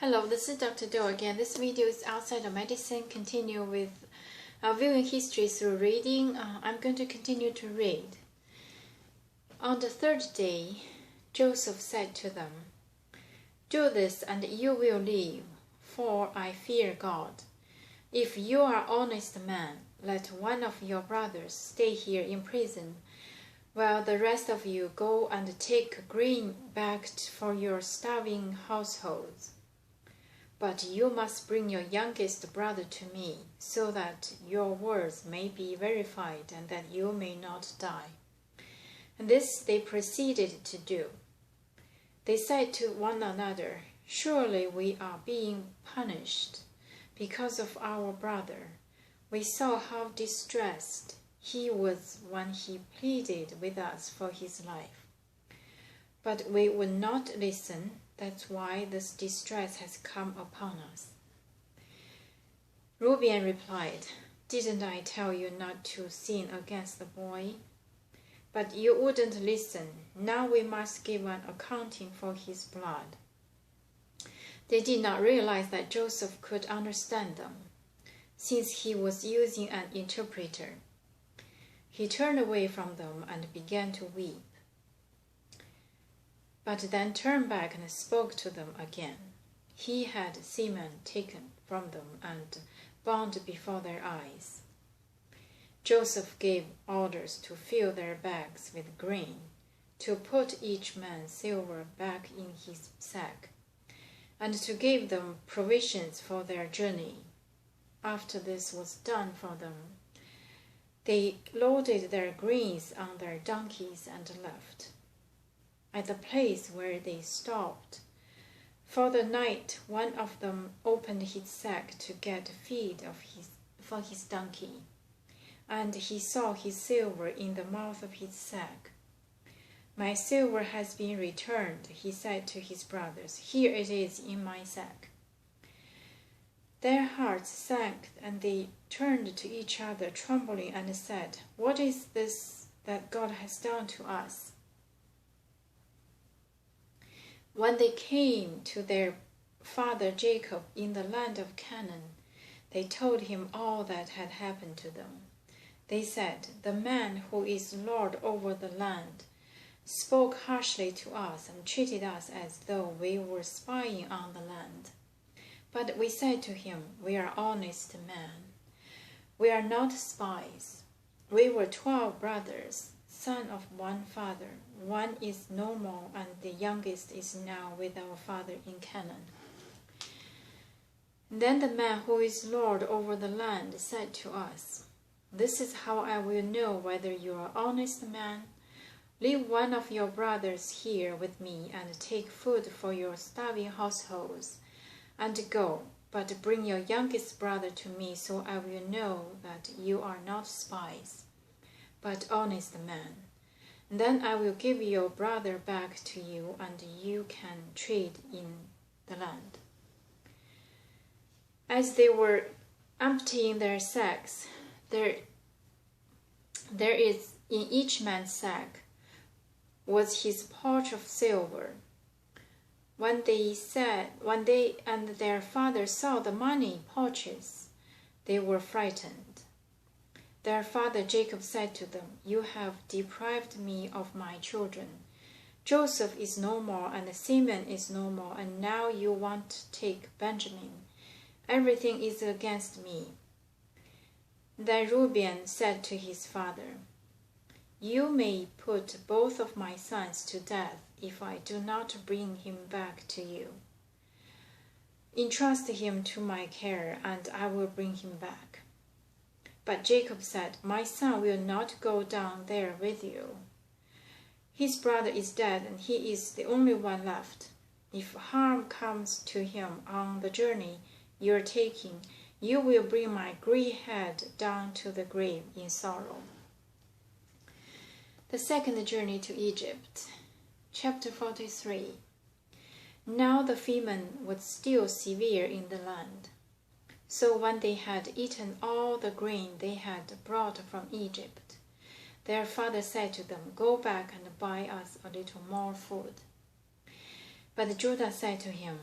Hello, this is Dr. Do again. This video is outside of medicine. Continue with viewing history through reading. I'm going to continue to read. On the third day, Joseph said to them, "Do this and you will live, for I fear God. If you are honest man, let one of your brothers stay here in prison, while the rest of you go and take grain back for your starving households. But you must bring your youngest brother to me, so that your words may be verified and that you may not die." And this they proceeded to do. They said to one another, "Surely we are being punished because of our brother. We saw how distressed he was when he pleaded with us for his life. But we would not listen. That's why this distress has come upon us." Reuben replied, "Didn't I tell you not to sin against the boy? But you wouldn't listen. Now we must give an accounting for his blood." They did not realize that Joseph could understand them, since he was using an interpreter. He turned away from them and began to weep, but then turned back and spoke to them again. He had Simeon taken from them and bound before their eyes. Joseph gave orders to fill their bags with grain, to put each man's silver back in his sack, and to give them provisions for their journey. After this was done for them, they loaded their grains on their donkeys and left. At the place where they stopped for the night, one of them opened his sack to get feed for his donkey, and he saw his silver in the mouth of his sack. "My silver has been returned," he said to his brothers. "Here it is in my sack." Their hearts sank, and they turned to each other, trembling, and said, "What is this that God has done to us?" When they came to their father Jacob in the land of Canaan, they told him all that had happened to them. They said, "The man who is Lord over the land spoke harshly to us and treated us as though we were spying on the land. But we said to him, 'We are honest men. We are not spies. We were 12 brothers, son of one father. One is no more, and the youngest is now with our father in Canaan.' Then the man who is Lord over the land said to us, 'This is how I will know whether you are honest men. Leave one of your brothers here with me and take food for your starving households, and go, but bring your youngest brother to me, so I will know that you are not spies, but honest men. Then I will give your brother back to you, and you can trade in the land.' As they were emptying their sacks, there is in each man's sack was his pouch of silver. When they and their father saw the money pouches, they were frightened. Their father Jacob said to them, 'You have deprived me of my children. Joseph is no more, and Simeon is no more, and now you want to take Benjamin. Everything is against me.' Then Reuben said to his father, 'You may put both of my sons to death if I do not bring him back to you. Entrust him to my care, and I will bring him back.' But Jacob said, 'My son will not go down there with you. His brother is dead, and he is the only one left. If harm comes to him on the journey you are taking, you will bring my gray head down to the grave in sorrow.'" The second journey to Egypt. Chapter 43. Now the famine was still severe in the land. So when they had eaten all the grain they had brought from Egypt, their father said to them, "Go back and buy us a little more food." But Judah said to him,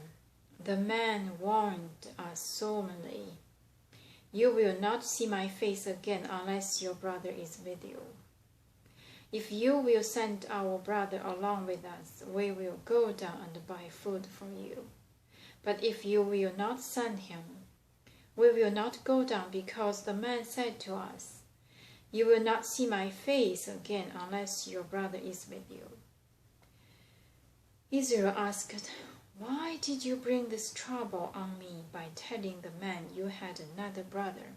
The man warned us solemnly, "You will not see my face again unless your brother is with you. If you will send our brother along with us, we will go down and buy food for you. But if you will not send him, we will not go down, because the man said to us, 'You will not see my face again unless your brother is with you.'" Israel asked, "Why did you bring this trouble on me by telling the man you had another brother?"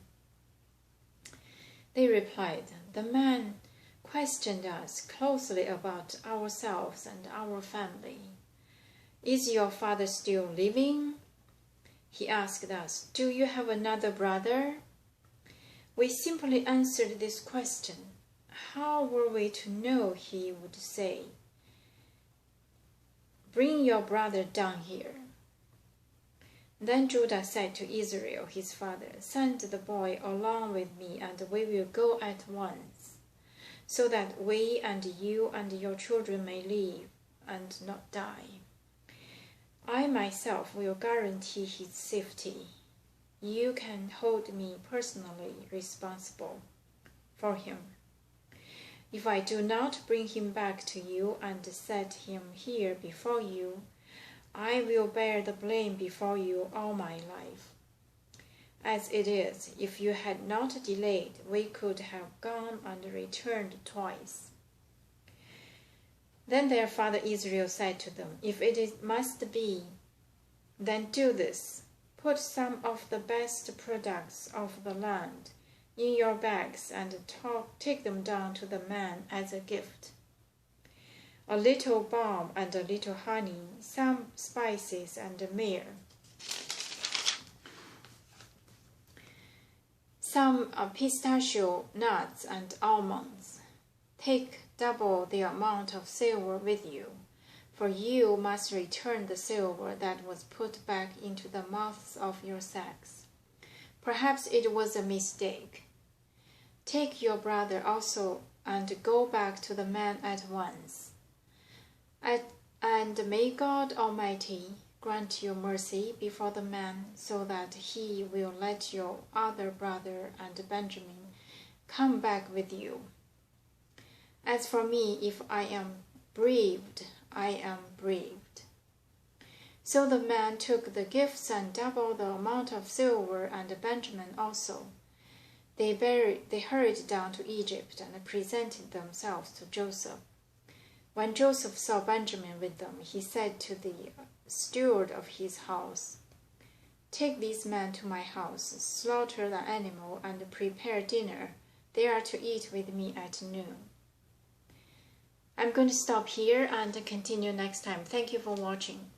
They replied, "The man questioned us closely about ourselves and our family. 'Is your father still living?' He asked us, 'Do you have another brother?' We simply answered this question. How were we to know he would say, 'Bring your brother down here'?" Then Judah said to Israel, his father, "Send the boy along with me, and we will go at once, so that we and you and your children may live and not die. I myself will guarantee his safety. You can hold me personally responsible for him. If I do not bring him back to you and set him here before you, I will bear the blame before you all my life. As it is, if you had not delayed, we could have gone and returned twice." Then their father Israel said to them, "If must be, then do this. Put some of the best products of the land in your bags and take them down to the man as a gift. A little balm and a little honey, some spices and myrrh, some pistachio nuts and almonds. Take double the amount of silver with you, for you must return the silver that was put back into the mouths of your sacks. Perhaps it was a mistake. Take your brother also and go back to the man at once. And may God Almighty grant you mercy before the man, so that he will let your other brother and Benjamin come back with you. As for me, if I am bereaved, I am bereaved." So the man took the gifts and double the amount of silver, and Benjamin also. They hurried down to Egypt and presented themselves to Joseph. When Joseph saw Benjamin with them, he said to the steward of his house, "Take these men to my house, slaughter the animal, and prepare dinner. They are to eat with me at noon." I'm going to stop here and continue next time. Thank you for watching.